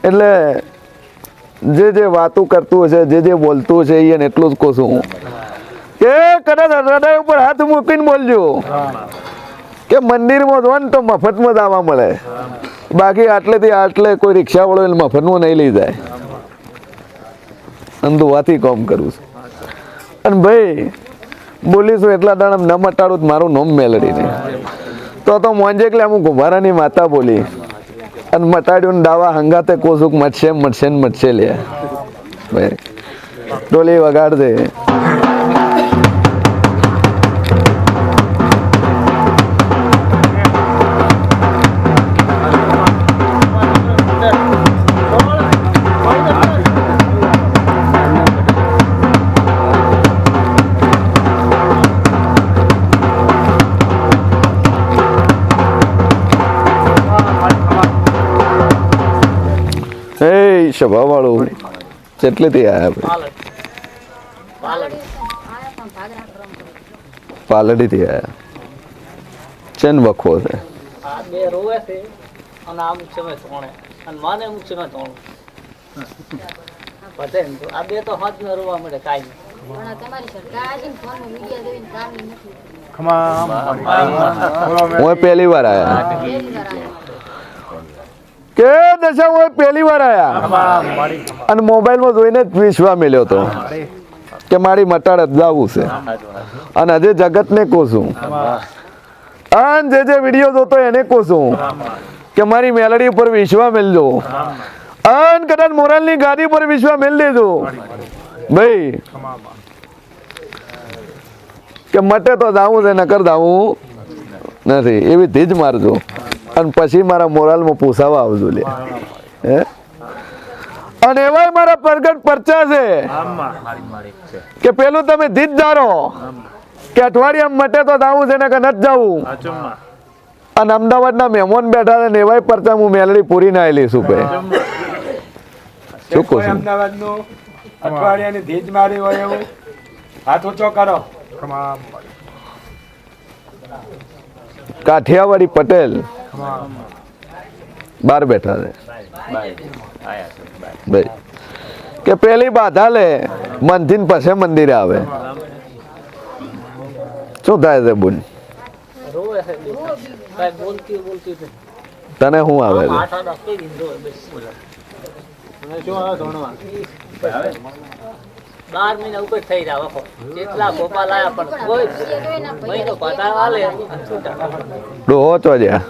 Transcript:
એટલે જે વાતો કરતું હશે, જે બોલતું હશે એને એટલું જ કહું છું હું કે કદાચ હૃદય ઉપર હાથ મૂકીને બોલજો કે મંદિરમાં જો ને તો મફતમાં જ આવવા મળે, બાકી આટલેથી આટલે કોઈ રિક્ષા વાળો એને મફતમાં નહીં લઈ જાય. અને દુવાથી કામ કરું છું. અને ભાઈ બોલીશું એટલા દાડા ન મટાડું મારું નામ મેલડી ને તો મોંજે એટલે અમુક ઘુમારાની માતા બોલી અને મટાડ્યું ને દાવા હંગાતે કોસુક મટશે લે ભાઈ ડોલી વગાડ દે. સભા વાળું કેટલેથી આવ્યા પાલડીથી આવ્યા ચેન વખવો છે હું પહેલી વાર આવ્યા કે દશા હું પહેલી વાર આવ્યા અને મોબાઈલમાં જોઈને જ વિશ્વા મળ્યો હતો કે મારી મટાડ જવું છે અને હજે જગતને કહું છું અને જે વિડીયો જોતો એને કહું છું કે મારી મેલડી ઉપર વિશ્વા મેળજો અને કદાચ મોરાલની ગાદી પર વિશ્વા મેળ દેજો ભાઈ કે મટે તો જાવું છે નકર જાવું નથી એવી ધીજ મારજો અને પછી મારા મોરાલમાં પૂછાવા આવજો લે હે. અને એવા મારા પ્રગટ પરચા છે કે પેલું તમે ધીજ ધારો કે અઠવાડિયામાં મટે તો જાવું છે ને કે નથી જવું. અને અમદાવાદના મહેમાન બેઠા છે ને એવા પરચા હું મેલડી પૂરી ના આવેલી શું કહે શું કહું છું અમદાવાદનું અઠવાડિયાની ધીજ મારી હોય એવું હાથ ઊંચો કરો. કાઠિયાવાડી પટેલ બાર બેઠા છે ભાઈ કે પેલી બાધા લે મનથી પછી મંદિરે આવે શું થાય છે બોલ તને શું આવે ડોહો ચો જ્યાં